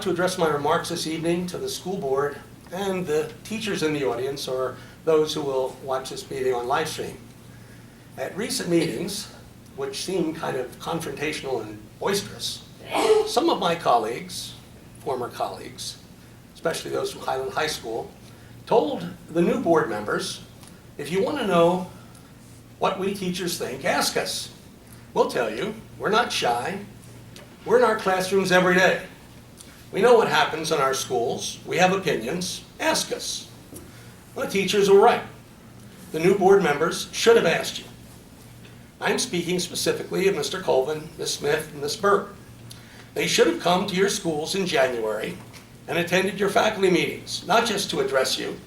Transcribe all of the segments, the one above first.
to address my remarks this evening to the school board and the teachers in the audience or those who will watch this meeting on live stream. At recent meetings, which seem kind of confrontational and boisterous, some of my colleagues, former colleagues, especially those from Highland High School, told the new board members, if you want to know what we teachers think, ask us. We'll tell you. We're not shy. We're in our classrooms every day. We know what happens in our schools. We have opinions. Ask us. Well, the teachers were right. The new board members should have asked you. I'm speaking specifically of Mr. Colvin, Ms. Smith, and Ms. Burke. They should have come to your schools in January and attended your faculty meetings, not just to address you,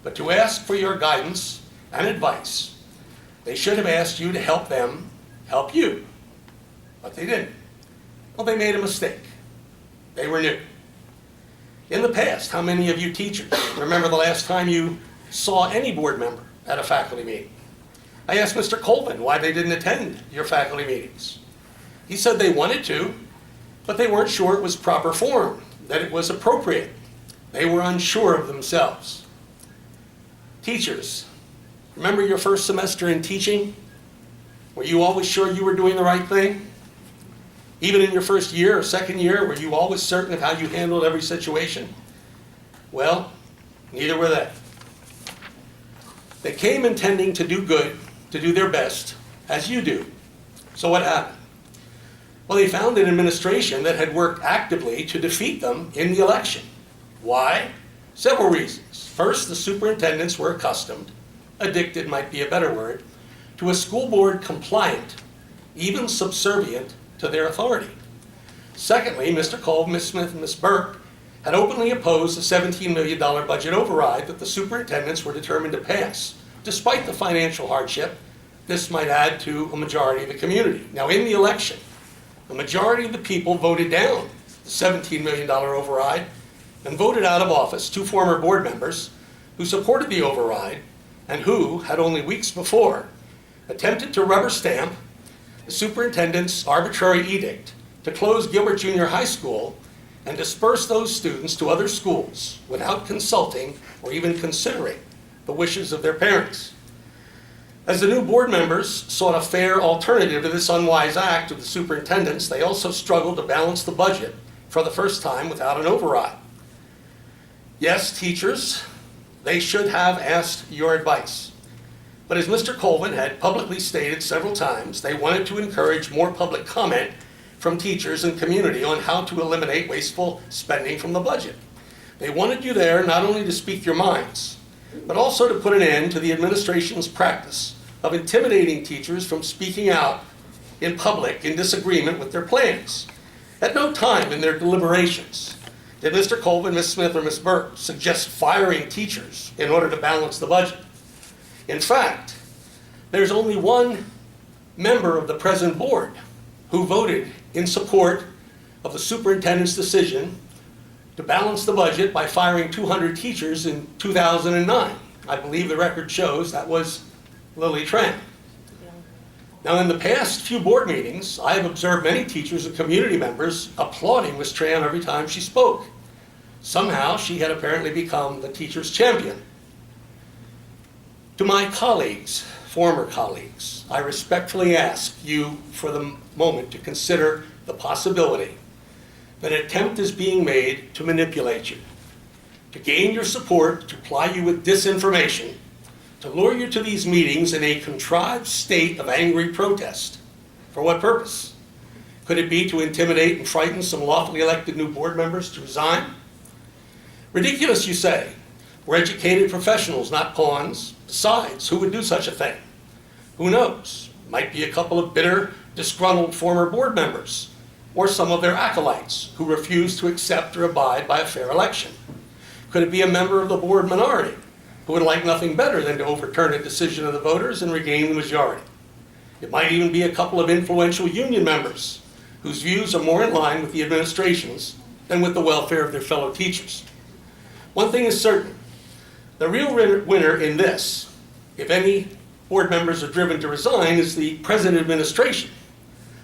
but to ask for your guidance and advice. They should have asked you to help them help you, but they didn't. Well, they made a mistake. They were new. In the past, how many of you teachers remember the last time you saw any board member at a faculty meeting? I asked Mr. Colvin why they didn't attend your faculty meetings. He said they wanted to, but they weren't sure it was proper form, that it was appropriate. They were unsure of themselves. Teachers, remember your first semester in teaching? Were you always sure you were doing the right thing? Even in your first year or second year, were you always certain of how you handled every situation? Well, neither were they. They came intending to do good, to do their best, as you do. So what happened? Well, they found an administration that had worked actively to defeat them in the election. Why? Several reasons. First, the superintendents were accustomed, addicted might be a better word, to a school board compliant, even subservient to their authority. Secondly, Mr. Colvin, Ms. Smith, and Ms. Burke had openly opposed the $17 million budget override that the superintendents were determined to pass. Despite the financial hardship, this might add to a majority of the community. Now, in the election, the majority of the people voted down the $17 million override and voted out of office two former board members who supported the override and who had only weeks before attempted to rubber stamp the superintendent's arbitrary edict to close Gilbert Junior High School and disperse those students to other schools without consulting or even considering the wishes of their parents. As the new board members sought a fair alternative to this unwise act of the superintendents, they also struggled to balance the budget for the first time without an override. Yes, teachers, they should have asked your advice. But as Mr. Colvin had publicly stated several times, they wanted to encourage more public comment from teachers and community on how to eliminate wasteful spending from the budget. They wanted you there not only to speak your minds, but also to put an end to the administration's practice of intimidating teachers from speaking out in public in disagreement with their plans. At no time in their deliberations did Mr. Colvin, Ms. Smith, or Ms. Burke suggest firing teachers in order to balance the budget. In fact, there's only one member of the present board who voted in support of the superintendent's decision to balance the budget by firing 200 teachers in 2009. I believe the record shows that was Lily Tran. Now, in the past few board meetings, I have observed many teachers and community members applauding Ms. Tran every time she spoke. Somehow, she had apparently become the teacher's champion. To my colleagues, former colleagues, I respectfully ask you for the moment to consider the possibility that an attempt is being made to manipulate you, to gain your support, to ply you with disinformation, to lure you to these meetings in a contrived state of angry protest. For what purpose? Could it be to intimidate and frighten some lawfully elected new board members to resign? Ridiculous, you say. We're educated professionals, not pawns. Besides, who would do such a thing? Who knows? Might be a couple of bitter, disgruntled former board members, or some of their acolytes who refuse to accept or abide by a fair election. Could it be a member of the board minority who would like nothing better than to overturn a decision of the voters and regain the majority? It might even be a couple of influential union members whose views are more in line with the administration's than with the welfare of their fellow teachers. One thing is certain. The real winner in this, if any board members are driven to resign, is the present administration.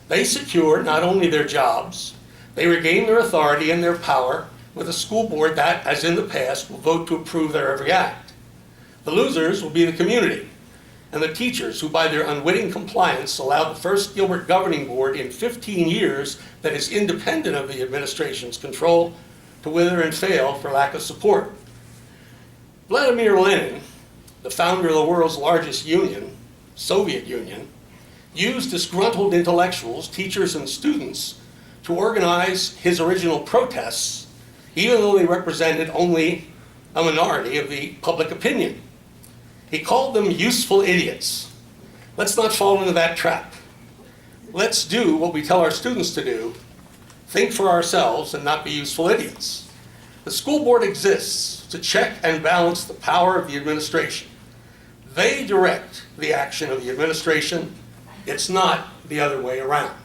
They secure not only their jobs, they regain their authority and their power with a school board that, as in the past, will vote to approve their every act. The losers will be the community and the teachers who, by their unwitting compliance, allowed the first Gilbert governing board in 15 years that is independent of the administration's control to wither and fail for lack of support. Vladimir Lenin, the founder of the world's largest union, Soviet Union, used disgruntled intellectuals, teachers, and students to organize his original protests, even though they represented only a minority of the public opinion. He called them useful idiots. Let's not fall into that trap. Let's do what we tell our students to do, think for ourselves and not be useful idiots. The school board exists to check and balance the power of the administration. They direct the action of the administration. It's not the other way around.